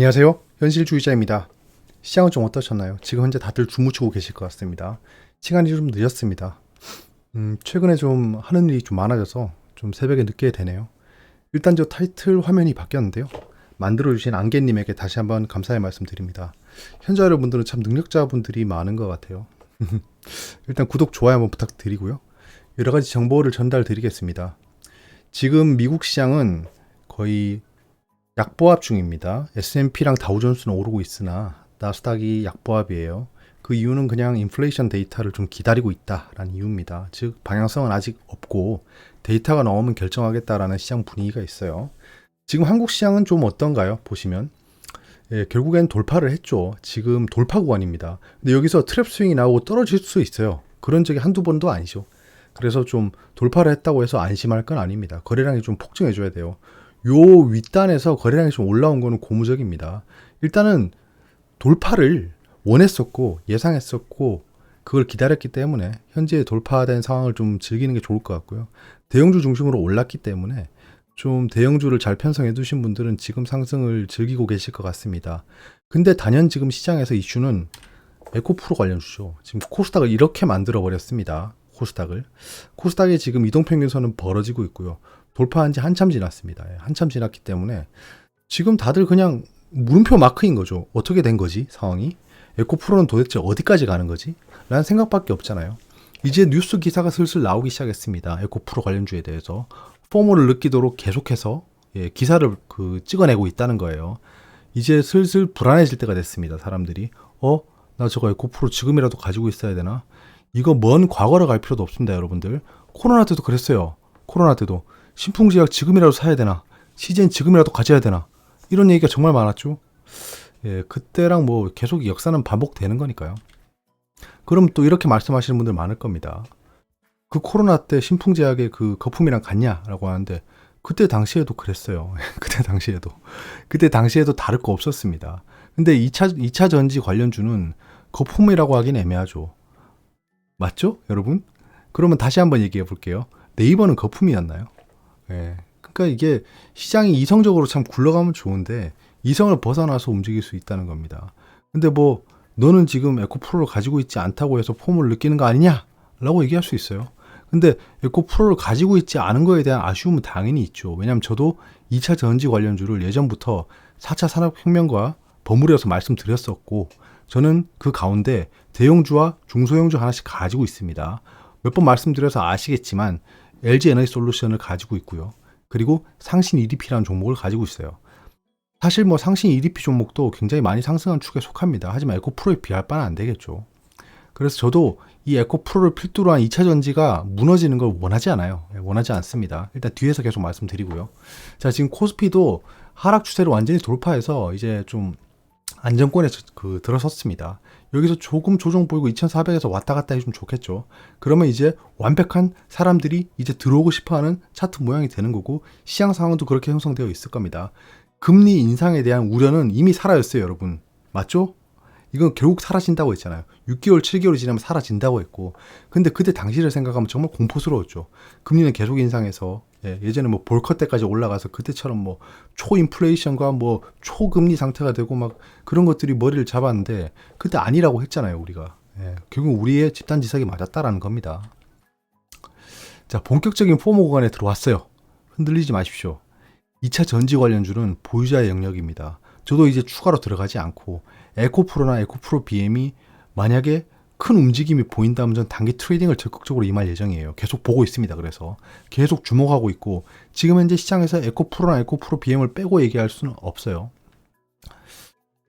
안녕하세요. 현실주의자입니다. 시장은 좀 어떠셨나요? 지금 현재 다들 주무시고 계실 것 같습니다. 시간이 좀 늦었습니다. 최근에 좀 하는 일이 좀 많아져서 좀 새벽에 늦게 되네요. 일단 저 타이틀 화면이 바뀌었는데요. 만들어주신 안개님에게 다시 한번 감사의 말씀 드립니다. 현자 여러분들은 참 능력자분들이 많은 것 같아요. 일단 구독, 좋아요 한번 부탁드리고요. 여러 가지 정보를 전달 드리겠습니다. 지금 미국 시장은 거의 약보합 중입니다. S&P랑 다우존스는 오르고 있으나 나스닥이 약보합이에요. 그 이유는 그냥 인플레이션 데이터를 좀 기다리고 있다라는 이유입니다. 즉 방향성은 아직 없고 데이터가 나오면 결정하겠다라는 시장 분위기가 있어요. 지금 한국 시장은 좀 어떤가요? 보시면 결국엔 돌파를 했죠. 지금 돌파 구간입니다. 근데 여기서 트랩 스윙이 나오고 떨어질 수 있어요. 그런 적이 한두 번도 아니죠. 그래서 좀 돌파를 했다고 해서 안심할 건 아닙니다. 거래량이 좀 폭증해 줘야 돼요. 요 윗단에서 거래량이 좀 올라온 거는 고무적입니다. 일단은 돌파를 원했었고 예상했었고 그걸 기다렸기 때문에 현재 돌파된 상황을 좀 즐기는 게 좋을 것 같고요. 대형주 중심으로 올랐기 때문에 좀 대형주를 잘 편성해 두신 분들은 지금 상승을 즐기고 계실 것 같습니다. 근데 단연 지금 시장에서 이슈는 에코프로 관련주죠. 지금 코스닥을 이렇게 만들어 버렸습니다. 코스닥이 지금 이동평균선은 벌어지고 있고요. 돌파한 지 한참 지났습니다. 한참 지났기 때문에 지금 다들 그냥 물음표 마크인 거죠. 어떻게 된 거지 상황이? 에코프로는 도대체 어디까지 가는 거지? 라는 생각밖에 없잖아요. 이제 뉴스 기사가 슬슬 나오기 시작했습니다. 에코프로 관련주에 대해서 포모를 느끼도록 계속해서 기사를 찍어내고 있다는 거예요. 이제 슬슬 불안해질 때가 됐습니다. 사람들이 나 저거 에코프로 지금이라도 가지고 있어야 되나? 이거 먼 과거로 갈 필요도 없습니다. 여러분들 코로나 때도 그랬어요. 코로나 때도 신풍제약 지금이라도 사야 되나? CGN 지금이라도 가져야 되나? 이런 얘기가 정말 많았죠. 그때랑 뭐 계속 역사는 반복되는 거니까요. 그럼 또 이렇게 말씀하시는 분들 많을 겁니다. 그 코로나 때 신풍제약의 그 거품이랑 같냐라고 하는데 그때 당시에도 그랬어요. 그때 당시에도 다를 거 없었습니다. 근데 2차 전지 관련주는 거품이라고 하긴 애매하죠. 맞죠? 여러분? 그러면 다시 한번 얘기해 볼게요. 네이버는 거품이었나요? 그러니까 이게 시장이 이성적으로 참 굴러가면 좋은데 이성을 벗어나서 움직일 수 있다는 겁니다. 근데 뭐 너는 지금 에코프로를 가지고 있지 않다고 해서 폼을 느끼는 거 아니냐? 라고 얘기할 수 있어요. 근데 에코프로를 가지고 있지 않은 거에 대한 아쉬움은 당연히 있죠. 왜냐하면 저도 2차 전지 관련주를 예전부터 4차 산업혁명과 버무려서 말씀드렸었고 저는 그 가운데 대형주와 중소형주 하나씩 가지고 있습니다. 몇 번 말씀드려서 아시겠지만 LG 에너지 솔루션을 가지고 있고요. 그리고 상신 EDP라는 종목을 가지고 있어요. 사실 뭐 상신 EDP 종목도 굉장히 많이 상승한 축에 속합니다. 하지만 에코프로에 비할 바는 안 되겠죠. 그래서 저도 이 에코프로를 필두로 한 2차 전지가 무너지는 걸 원하지 않아요. 원하지 않습니다. 일단 뒤에서 계속 말씀드리고요. 자, 지금 코스피도 하락 추세를 완전히 돌파해서 이제 좀 안정권에 들어섰습니다. 여기서 조금 조정 보이고 2400에서 왔다 갔다 해주면 좋겠죠. 그러면 이제 완벽한 사람들이 이제 들어오고 싶어하는 차트 모양이 되는 거고 시장 상황도 그렇게 형성되어 있을 겁니다. 금리 인상에 대한 우려는 이미 사라졌어요, 여러분. 맞죠? 이건 결국 사라진다고 했잖아요. 6개월, 7개월이 지나면 사라진다고 했고 근데 그때 당시를 생각하면 정말 공포스러웠죠. 금리는 계속 인상해서 예전에 뭐 볼커 때까지 올라가서 그때처럼 뭐 초인플레이션과 뭐 초금리 상태가 되고 막 그런 것들이 머리를 잡았는데 그때 아니라고 했잖아요, 우리가. 결국 우리의 집단지석이 맞았다라는 겁니다. 자, 본격적인 포모 구간에 들어왔어요. 흔들리지 마십시오. 2차 전지 관련주는 보유자의 영역입니다. 저도 이제 추가로 들어가지 않고 에코프로나 에코프로 BM이 만약에 큰 움직임이 보인다면 전 단기 트레이딩을 적극적으로 임할 예정이에요. 계속 보고 있습니다. 그래서 계속 주목하고 있고 지금 현재 시장에서 에코프로나 에코프로 BM을 빼고 얘기할 수는 없어요.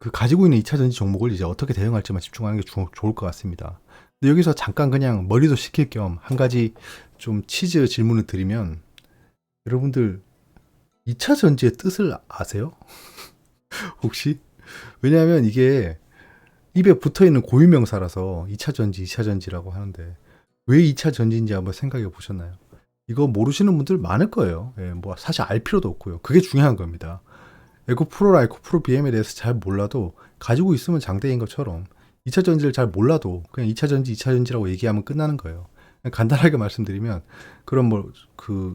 그 가지고 있는 2차 전지 종목을 이제 어떻게 대응할지만 집중하는 게 좋을 것 같습니다. 근데 여기서 잠깐 그냥 머리도 식힐 겸 한 가지 좀 치즈 질문을 드리면 여러분들 2차 전지의 뜻을 아세요? 혹시? 왜냐하면 이게 입에 붙어있는 고유명사라서 2차 전지라고 하는데 왜 2차 전지인지 한번 생각해 보셨나요? 이거 모르시는 분들 많을 거예요. 뭐 사실 알 필요도 없고요. 그게 중요한 겁니다. 에코프로나 에코프로 BM에 대해서 잘 몰라도 가지고 있으면 장대인 것처럼 2차 전지를 잘 몰라도 그냥 2차 전지라고 얘기하면 끝나는 거예요. 간단하게 말씀드리면 그럼 뭐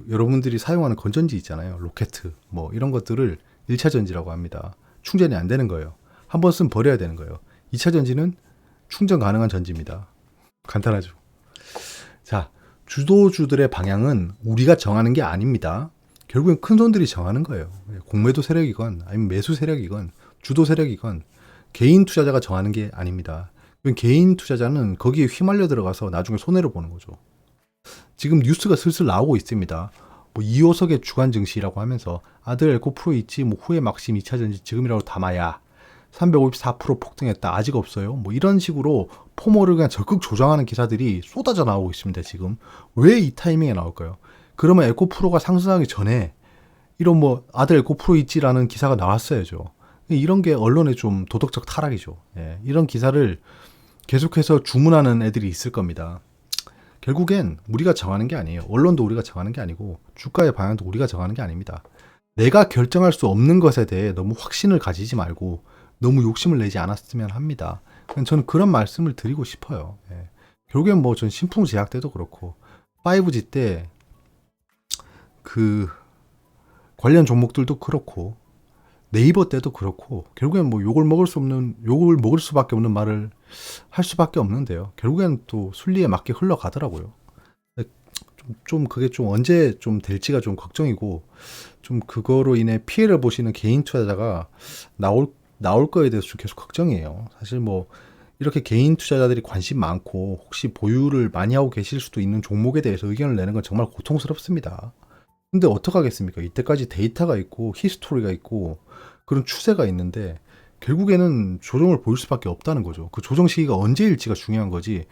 여러분들이 사용하는 건전지 있잖아요. 로켓 뭐 이런 것들을 1차 전지라고 합니다. 충전이 안 되는 거예요. 한 번 쓰면 버려야 되는 거예요. 2차 전지는 충전 가능한 전지입니다. 간단하죠. 자, 주도주들의 방향은 우리가 정하는 게 아닙니다. 결국엔 큰 손들이 정하는 거예요. 공매도 세력이건 아니면 매수 세력이건 주도 세력이건 개인 투자자가 정하는 게 아닙니다. 개인 투자자는 거기에 휘말려 들어가서 나중에 손해를 보는 거죠. 지금 뉴스가 슬슬 나오고 있습니다. 뭐 이호석의 주간 증시라고 하면서 아들 에코프로 있지, 뭐 후에 막심 2차 전지 지금이라도 담아야 354% 폭등했다, 아직 없어요. 뭐 이런 식으로 포모를 그냥 적극 조장하는 기사들이 쏟아져 나오고 있습니다. 지금 왜 이 타이밍에 나올까요? 그러면 에코프로가 상승하기 전에 이런 뭐 아들 에코프로 있지라는 기사가 나왔어야죠. 이런 게 언론의 좀 도덕적 타락이죠. 예, 이런 기사를 계속해서 주문하는 애들이 있을 겁니다. 결국엔 우리가 정하는 게 아니에요. 언론도 우리가 정하는 게 아니고 주가의 방향도 우리가 정하는 게 아닙니다. 내가 결정할 수 없는 것에 대해 너무 확신을 가지지 말고 너무 욕심을 내지 않았으면 합니다. 저는 그런 말씀을 드리고 싶어요. 예. 결국엔 뭐 전 신풍제약 때도 그렇고 5G 때 그 관련 종목들도 그렇고 네이버 때도 그렇고 결국엔 뭐 욕을 먹을 수밖에 없는 말을 할 수밖에 없는데요. 결국엔 또 순리에 맞게 흘러가더라고요. 좀 그게 좀 언제 좀 될지가 좀 걱정이고 좀 그거로 인해 피해를 보시는 개인 투자자가 나올 거에 대해서 좀 계속 걱정이에요. 사실 뭐 이렇게 개인 투자자들이 관심 많고 혹시 보유를 많이 하고 계실 수도 있는 종목에 대해서 의견을 내는 건 정말 고통스럽습니다. 근데 어떡하겠습니까? 이때까지 데이터가 있고 히스토리가 있고 그런 추세가 있는데 결국에는 조정을 보일 수밖에 없다는 거죠. 그 조정 시기가 언제일지가 중요한 거지.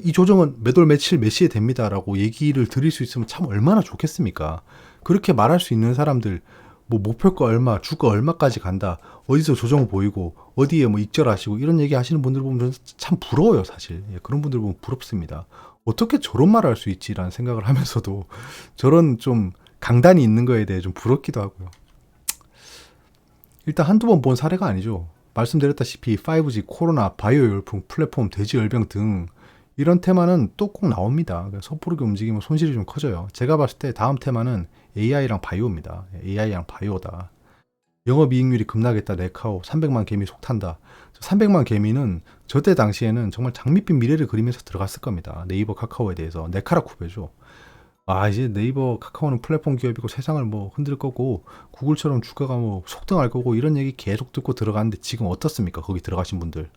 이 조정은 몇 월 며칠 몇 시에 됩니다라고 얘기를 드릴 수 있으면 참 얼마나 좋겠습니까? 그렇게 말할 수 있는 사람들, 뭐 목표가 얼마, 주가 얼마까지 간다, 어디서 조정 보이고 어디에 뭐 익절하시고 이런 얘기 하시는 분들 보면 참 부러워요, 사실. 예, 그런 분들 보면 부럽습니다. 어떻게 저런 말을 할 수 있지라는 생각을 하면서도 저런 좀 강단이 있는 거에 대해 좀 부럽기도 하고요. 일단 한두 번 본 사례가 아니죠. 말씀드렸다시피 5G, 코로나, 바이오 열풍, 플랫폼, 돼지 열병 등 이런 테마는 또 꼭 나옵니다. 섣부르게 움직이면 손실이 좀 커져요. 제가 봤을 때 다음 테마는 AI랑 바이오입니다. AI랑 바이오다. 영업이익률이 급락했다. 네카오 300만 개미 속탄다. 300만 개미는 저때 당시에는 정말 장밋빛 미래를 그리면서 들어갔을 겁니다. 네이버 카카오에 대해서. 네카라 쿠베죠. 이제 네이버 카카오는 플랫폼 기업이고 세상을 뭐 흔들 거고 구글처럼 주가가 뭐 속등할 거고 이런 얘기 계속 듣고 들어갔는데 지금 어떻습니까? 거기 들어가신 분들.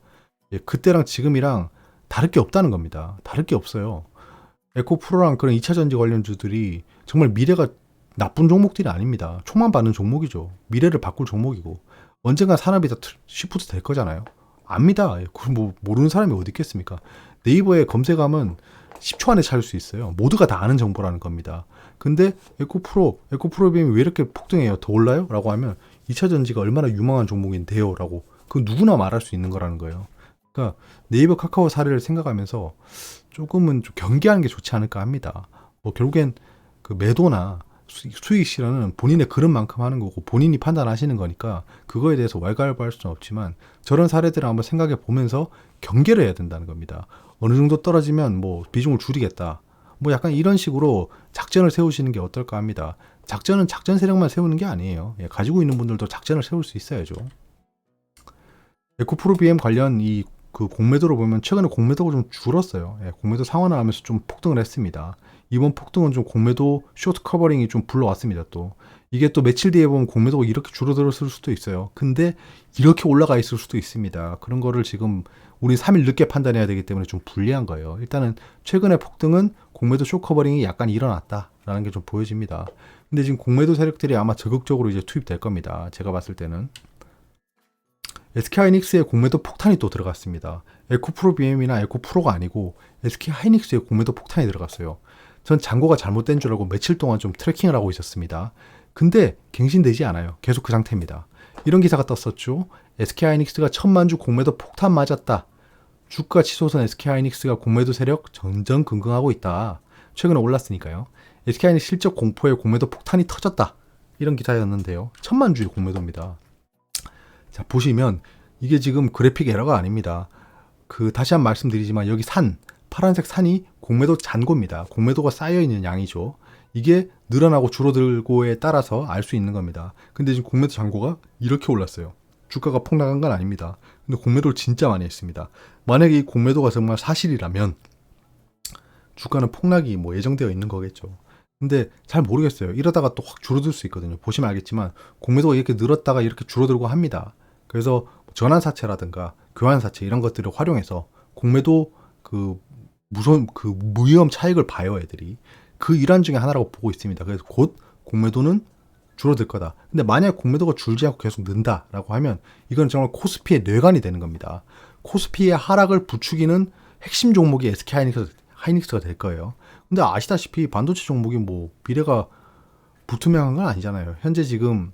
예, 그때랑 지금이랑 다를 게 없다는 겁니다. 다를 게 없어요. 에코프로랑 그런 2차 전지 관련주들이 정말 미래가 나쁜 종목들이 아닙니다. 총만 받는 종목이죠. 미래를 바꿀 종목이고 언젠가 산업이 다 시프트 될 거잖아요. 압니다. 그걸 뭐 모르는 사람이 어디 있겠습니까? 네이버에 검색하면 10초 안에 찾을 수 있어요. 모두가 다 아는 정보라는 겁니다. 근데 에코프로비엠이 왜 이렇게 폭등해요? 더 올라요? 라고 하면 2차 전지가 얼마나 유망한 종목인데요? 라고 그 누구나 말할 수 있는 거라는 거예요. 그러니까 네이버 카카오 사례를 생각하면서 조금은 좀 경계하는 게 좋지 않을까 합니다. 뭐 결국엔 그 매도나 수익 실현은 본인의 그릇만큼 하는 거고 본인이 판단하시는 거니까 그거에 대해서 왈가왈부할 수는 없지만 저런 사례들을 한번 생각해 보면서 경계를 해야 된다는 겁니다. 어느 정도 떨어지면 뭐 비중을 줄이겠다. 뭐 약간 이런 식으로 작전을 세우시는 게 어떨까 합니다. 작전은 작전 세력만 세우는 게 아니에요. 예, 가지고 있는 분들도 작전을 세울 수 있어야죠. 에코프로 BM 관련 그 공매도를 보면 최근에 공매도가 좀 줄었어요. 예, 공매도 상환을 하면서 좀 폭등을 했습니다. 이번 폭등은 좀 공매도 쇼트 커버링이 좀 불러왔습니다. 또 이게 또 며칠 뒤에 보면 공매도가 이렇게 줄어들었을 수도 있어요. 근데 이렇게 올라가 있을 수도 있습니다. 그런 거를 지금 우리 3일 늦게 판단해야 되기 때문에 좀 불리한 거예요. 일단은 최근의 폭등은 공매도 쇼트 커버링이 약간 일어났다라는 게 좀 보여집니다. 근데 지금 공매도 세력들이 아마 적극적으로 이제 투입될 겁니다. 제가 봤을 때는. SK하이닉스의 공매도 폭탄이 또 들어갔습니다. 에코프로 BM이나 에코프로가 아니고 SK하이닉스의 공매도 폭탄이 들어갔어요. 전 잔고가 잘못된 줄 알고 며칠 동안 좀 트래킹을 하고 있었습니다. 근데 갱신되지 않아요. 계속 그 상태입니다. 이런 기사가 떴었죠. SK하이닉스가 1000만 주 공매도 폭탄 맞았다. 주가 치솟은 SK하이닉스가 공매도 세력 전전긍긍하고 있다. 최근에 올랐으니까요. SK하이닉스 실적 공포에 공매도 폭탄이 터졌다. 이런 기사였는데요. 1000만 주의 공매도입니다. 자, 보시면 이게 지금 그래픽 에러가 아닙니다. 다시 한 번 말씀드리지만 여기 파란색 산이 공매도 잔고입니다. 공매도가 쌓여있는 양이죠. 이게 늘어나고 줄어들고에 따라서 알 수 있는 겁니다. 근데 지금 공매도 잔고가 이렇게 올랐어요. 주가가 폭락한 건 아닙니다. 근데 공매도를 진짜 많이 했습니다. 만약에 이 공매도가 정말 사실이라면 주가는 폭락이 뭐 예정되어 있는 거겠죠. 근데 잘 모르겠어요. 이러다가 또 확 줄어들 수 있거든요. 보시면 알겠지만 공매도가 이렇게 늘었다가 이렇게 줄어들고 합니다. 그래서 전환사채라든가 교환사채 이런 것들을 활용해서 공매도 그 무위험 차익을 봐요, 애들이. 그 일환 중에 하나라고 보고 있습니다. 그래서 곧 공매도는 줄어들 거다. 근데 만약 공매도가 줄지 않고 계속 는다라고 하면 이건 정말 코스피의 뇌관이 되는 겁니다. 코스피의 하락을 부추기는 핵심 종목이 SK 하이닉스가 될 거예요. 근데 아시다시피 반도체 종목이 뭐 미래가 불투명한 건 아니잖아요. 현재 지금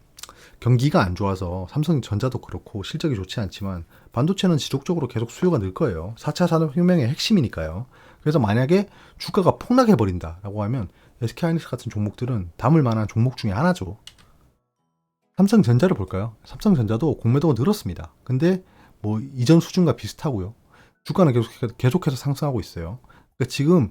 경기가 안 좋아서 삼성전자도 그렇고 실적이 좋지 않지만 반도체는 지속적으로 계속 수요가 늘 거예요. 4차 산업혁명의 핵심이니까요. 그래서 만약에 주가가 폭락해버린다라고 하면 SK하이닉스 같은 종목들은 담을 만한 종목 중에 하나죠. 삼성전자를 볼까요? 삼성전자도 공매도가 늘었습니다. 근데 뭐 이전 수준과 비슷하고요. 주가는 계속해서 상승하고 있어요. 그러니까 지금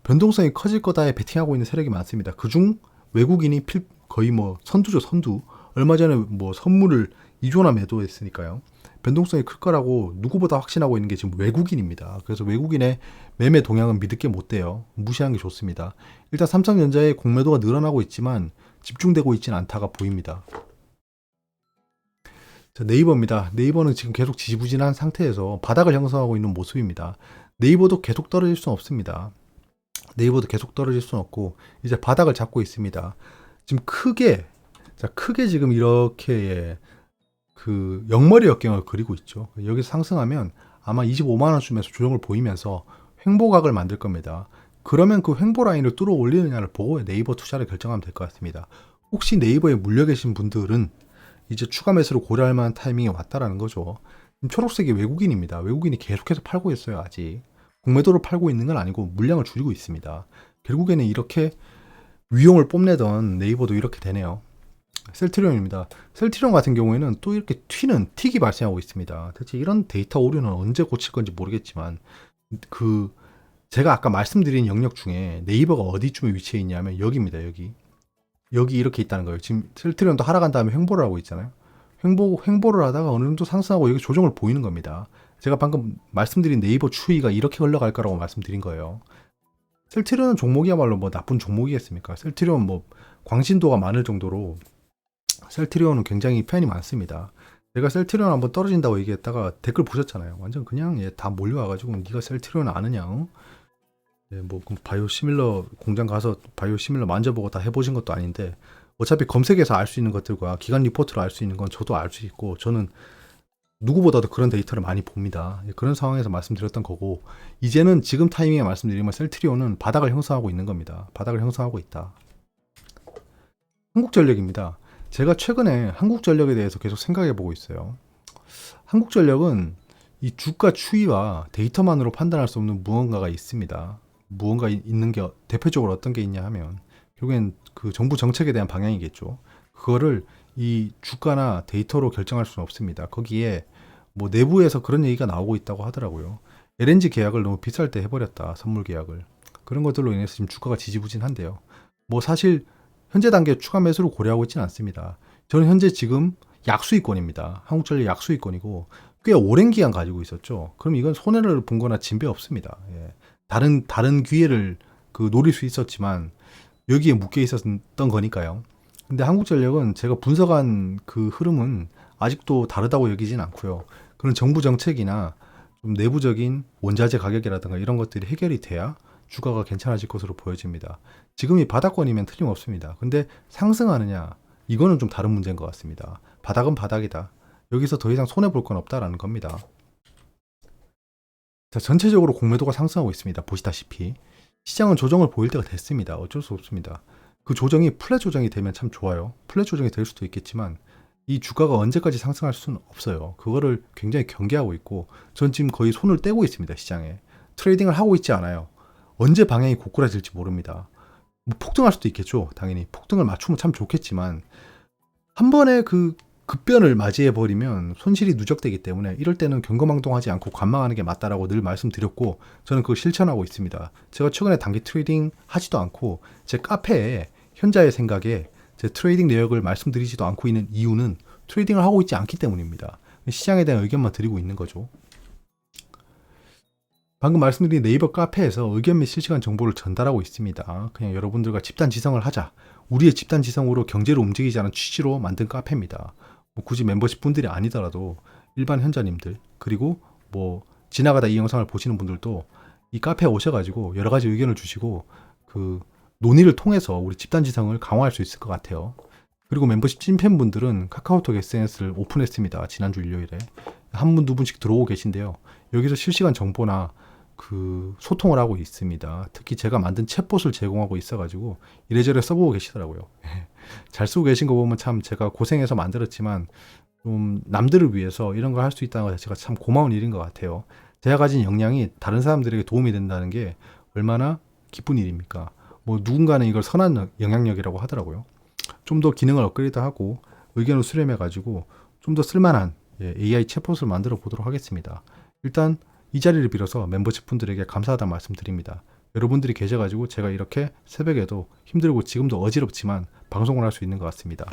변동성이 커질 거다에 베팅하고 있는 세력이 많습니다. 그중 외국인이 거의 뭐 선두죠, 선두. 얼마 전에 뭐 선물을 2조나 매도했으니까요. 변동성이 클 거라고 누구보다 확신하고 있는 게 지금 외국인입니다. 그래서 외국인의 매매 동향은 믿을 게 못 돼요. 무시하는 게 좋습니다. 일단 삼성전자의 공매도가 늘어나고 있지만 집중되고 있지는 않다가 보입니다. 자, 네이버입니다. 네이버는 지금 계속 지지부진한 상태에서 바닥을 형성하고 있는 모습입니다. 네이버도 계속 떨어질 수는 없습니다. 네이버도 계속 떨어질 수는 없고 이제 바닥을 잡고 있습니다. 지금 크게 지금 이렇게 그 영머리 역경을 그리고 있죠. 여기서 상승하면 아마 25만 원쯤에서 조정을 보이면서 횡보각을 만들 겁니다. 그러면 그 횡보 라인을 뚫어 올리느냐를 보고 네이버 투자를 결정하면 될 것 같습니다. 혹시 네이버에 물려 계신 분들은 이제 추가 매수를 고려할 만한 타이밍이 왔다라는 거죠. 초록색이 외국인입니다. 외국인이 계속해서 팔고 있어요. 아직 공매도로 팔고 있는 건 아니고 물량을 줄이고 있습니다. 결국에는 이렇게 위용을 뽐내던 네이버도 이렇게 되네요. 셀트리온입니다. 셀트리온 같은 경우에는 또 이렇게 틱이 발생하고 있습니다. 대체 이런 데이터 오류는 언제 고칠 건지 모르겠지만 제가 아까 말씀드린 영역 중에 네이버가 어디쯤에 위치해 있냐면 여기입니다. 여기 이렇게 있다는 거예요. 지금 셀트리온도 하락한 다음에 횡보를 하고 있잖아요. 횡보를 하다가 어느 정도 상승하고 여기 조정을 보이는 겁니다. 제가 방금 말씀드린 네이버 추이가 이렇게 흘러갈 거라고 말씀드린 거예요. 셀트리온 종목이야말로 뭐 나쁜 종목이겠습니까? 셀트리온 뭐 광신도가 많을 정도로 셀트리온은 굉장히 팬이 많습니다. 제가 셀트리온 한번 떨어진다고 얘기했다가 댓글 보셨잖아요. 완전 그냥 다 몰려와가지고 네가 셀트리온 아느냐? 뭐 바이오 시밀러 공장 가서 바이오 시밀러 만져보고 다 해보신 것도 아닌데 어차피 검색해서 알 수 있는 것들과 기관 리포트로 알 수 있는 건 저도 알 수 있고 저는 누구보다도 그런 데이터를 많이 봅니다. 그런 상황에서 말씀드렸던 거고 이제는 지금 타이밍에 말씀드리면 셀트리온은 바닥을 형성하고 있는 겁니다. 바닥을 형성하고 있다. 한국전력입니다. 제가 최근에 한국전력에 대해서 계속 생각해 보고 있어요. 한국전력은 이 주가 추이와 데이터만으로 판단할 수 없는 무언가가 있습니다. 무언가 있는 게 대표적으로 어떤 게 있냐 하면 결국엔 그 정부 정책에 대한 방향이겠죠. 그거를 이 주가나 데이터로 결정할 수는 없습니다. 거기에 뭐 내부에서 그런 얘기가 나오고 있다고 하더라고요. LNG 계약을 너무 비쌀 때 해버렸다. 선물 계약을. 그런 것들로 인해서 지금 주가가 지지부진한데요. 뭐 사실 현재 단계 추가 매수를 고려하고 있지는 않습니다. 저는 현재 지금 약수익권입니다. 한국전력 약수익권이고 꽤 오랜 기간 가지고 있었죠. 그럼 이건 손해를 본 거나 진배 없습니다. 예. 다른 기회를 노릴 수 있었지만 여기에 묶여 있었던 거니까요. 근데 한국전력은 제가 분석한 그 흐름은 아직도 다르다고 여기진 않고요. 그런 정부 정책이나 좀 내부적인 원자재 가격이라든가 이런 것들이 해결이 돼야 주가가 괜찮아질 것으로 보여집니다. 지금이 바닥권이면 틀림없습니다. 근데 상승하느냐? 이거는 좀 다른 문제인 것 같습니다. 바닥은 바닥이다. 여기서 더 이상 손해볼 건 없다라는 겁니다. 자, 전체적으로 공매도가 상승하고 있습니다. 보시다시피. 시장은 조정을 보일 때가 됐습니다. 어쩔 수 없습니다. 그 조정이 플랫 조정이 되면 참 좋아요. 플랫 조정이 될 수도 있겠지만 이 주가가 언제까지 상승할 수는 없어요. 그거를 굉장히 경계하고 있고 전 지금 거의 손을 떼고 있습니다. 시장에. 트레이딩을 하고 있지 않아요. 언제 방향이 고꾸라질지 모릅니다. 뭐 폭등할 수도 있겠죠. 당연히 폭등을 맞추면 참 좋겠지만 한 번에 그 급변을 맞이해버리면 손실이 누적되기 때문에 이럴 때는 경거망동하지 않고 관망하는 게 맞다라고 늘 말씀드렸고 저는 그걸 실천하고 있습니다. 제가 최근에 단기 트레이딩 하지도 않고 제 카페에 현자의 생각에 제 트레이딩 내역을 말씀드리지도 않고 있는 이유는 트레이딩을 하고 있지 않기 때문입니다. 시장에 대한 의견만 드리고 있는 거죠. 방금 말씀드린 네이버 카페에서 의견 및 실시간 정보를 전달하고 있습니다. 그냥 여러분들과 집단 지성을 하자. 우리의 집단 지성으로 경제를 움직이자는 취지로 만든 카페입니다. 뭐 굳이 멤버십 분들이 아니더라도 일반 현자님들, 그리고 뭐 지나가다 이 영상을 보시는 분들도 이 카페에 오셔가지고 여러 가지 의견을 주시고 그 논의를 통해서 우리 집단 지성을 강화할 수 있을 것 같아요. 그리고 멤버십 찐팬분들은 카카오톡 SNS를 오픈했습니다. 지난주 일요일에 한 분, 두 분씩 들어오고 계신데요. 여기서 실시간 정보나 그 소통을 하고 있습니다. 특히 제가 만든 챗봇을 제공하고 있어가지고 이래저래 써보고 계시더라고요. 잘 쓰고 계신 거 보면 참 제가 고생해서 만들었지만 좀 남들을 위해서 이런 걸 할 수 있다는 것 자체가 참 고마운 일인 것 같아요. 제가 가진 역량이 다른 사람들에게 도움이 된다는 게 얼마나 기쁜 일입니까? 뭐 누군가는 이걸 선한 영향력이라고 하더라고요. 좀 더 기능을 업그레이드하고 의견을 수렴해가지고 좀 더 쓸만한 AI 챗봇을 만들어 보도록 하겠습니다. 일단 이 자리를 빌어서 멤버십 분들에게 감사하다는 말씀드립니다. 여러분들이 계셔가지고 제가 이렇게 새벽에도 힘들고 지금도 어지럽지만 방송을 할 수 있는 것 같습니다.